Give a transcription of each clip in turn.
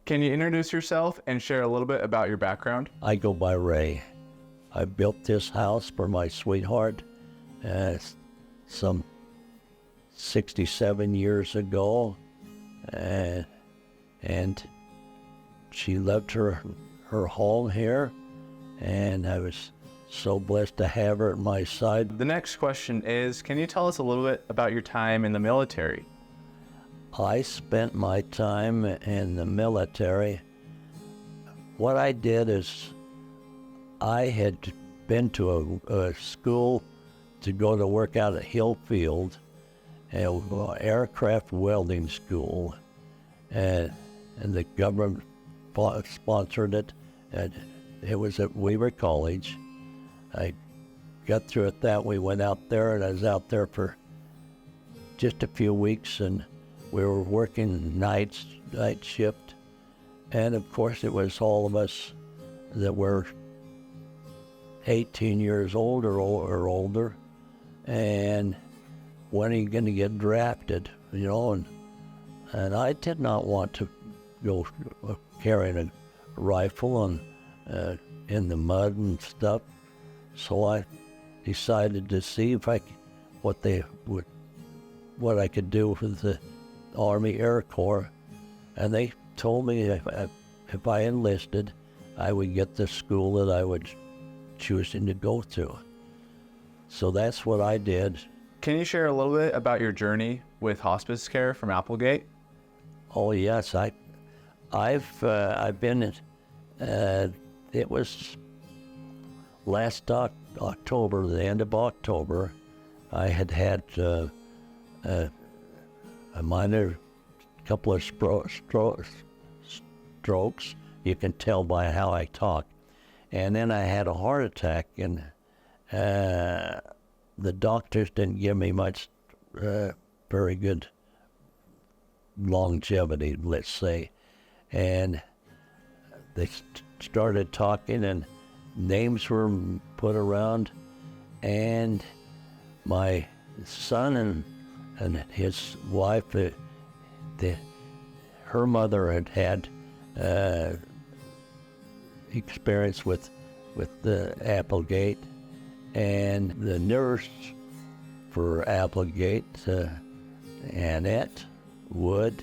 Can you introduce yourself and share a little bit about your background? I go by Ray. I built this house for my sweetheart some 67 years ago, and she loved her home here, and I was so blessed to have her at my side. The next question is, can you tell us a little bit about your time in the military? I spent my time in the military. What I did is I had been to a school to go to work out at Hillfield, an aircraft welding school, and the government sponsored it. And it was at Weaver College. I got through it that we went out there, and I was out there for just a few weeks, and we were working night shift, and of course it was all of us that were 18 years old or older, and when are you going to get drafted, and I did not want to go carrying a rifle and in the mud and stuff, so I decided to see what I could do with the Army Air Corps, and they told me if I enlisted, I would get the school that I would choosing to go to. So that's what I did. Can you share a little bit about your journey with hospice care from Applegate? Oh yes, I've been. It was last October, the end of October. I had a minor couple of strokes. You can tell by how I talk. And then I had a heart attack, and the doctors didn't give me much very good longevity, let's say. And they started talking, and names were put around, and my son and his wife, her mother had experience with the Applegate, and the nurse for Applegate, Annette Wood,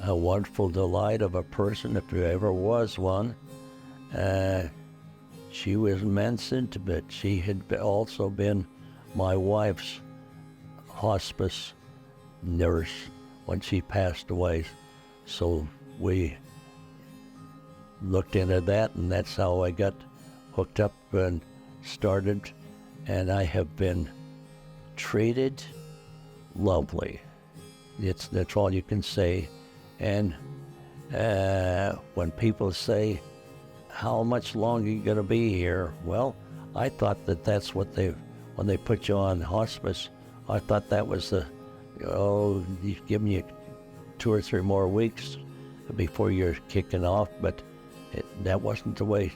a wonderful delight of a person if there ever was one. She was immense intimate. She had also been my wife's hospice nurse when she passed away. So we looked into that, and that's how I got hooked up and started. And I have been treated lovely. That's all you can say. And when people say, how much longer are you going to be here? Well, I thought that's what when they put you on hospice, I thought that was you give me 2 or 3 more weeks before you're kicking off, but that wasn't the way.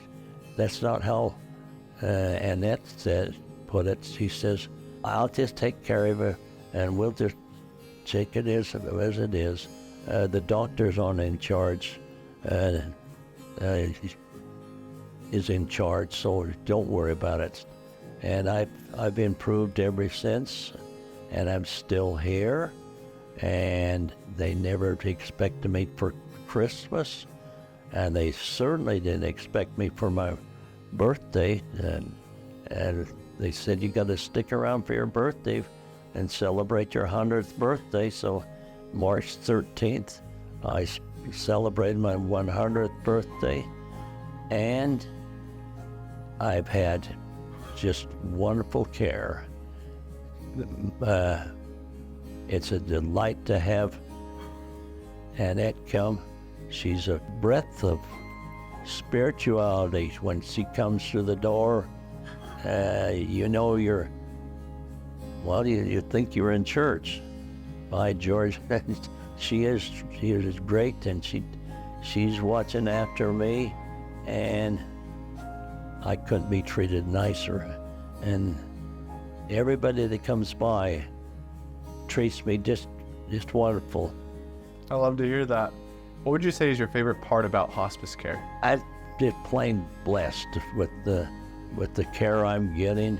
That's not how Annette put it. She says, I'll just take care of her, and we'll just take it as it is. The doctor's in charge, is in charge, so don't worry about it. And I've improved ever since, and I'm still here, and they never expected me for Christmas, and they certainly didn't expect me for my birthday, and they said, you got to stick around for your birthday and celebrate your 100th birthday. So March 13th, I celebrated my 100th birthday, and I've had just wonderful care. It's a delight to have Annette come. She's a breath of spirituality. When she comes through the door, you think you're in church. By George, she is great, and she's watching after me, and I couldn't be treated nicer. And everybody that comes by treats me just wonderful. I love to hear that. What would you say is your favorite part about hospice care? I'm just plain blessed with the care I'm getting,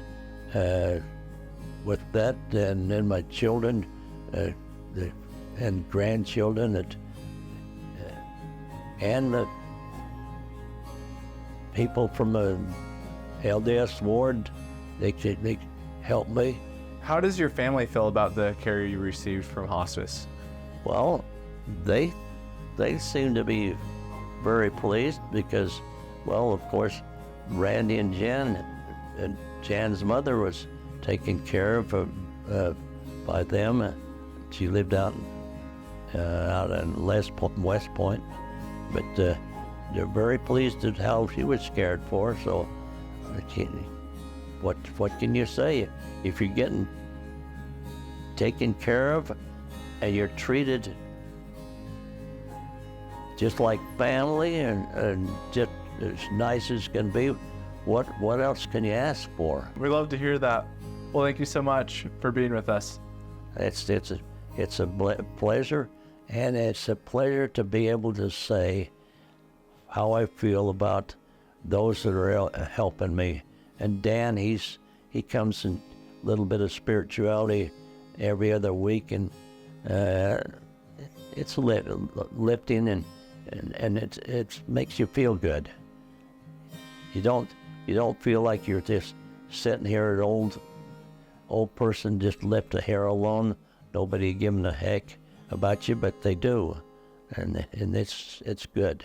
with that, and then my children, and grandchildren, and the people from the LDS ward. They help me. How does your family feel about the care you received from hospice? Well, they seem to be very pleased because, well, of course, Randy and Jan, and Jan's mother was taken care of by them. She lived out in West Point, but they're very pleased at how she was cared for. So, what can you say? If you're getting taken care of and you're treated just like family and just as nice as can be, what else can you ask for? We love to hear that. Well, thank you so much for being with us. It's a pleasure, and it's a pleasure to be able to say how I feel about those that are helping me. And Dan, he comes in a little bit of spirituality every other week, and it's lifting, and it makes you feel good. You don't feel like you're just sitting here, an old person just left a hair alone. Nobody giving a heck about you, but they do, and it's good.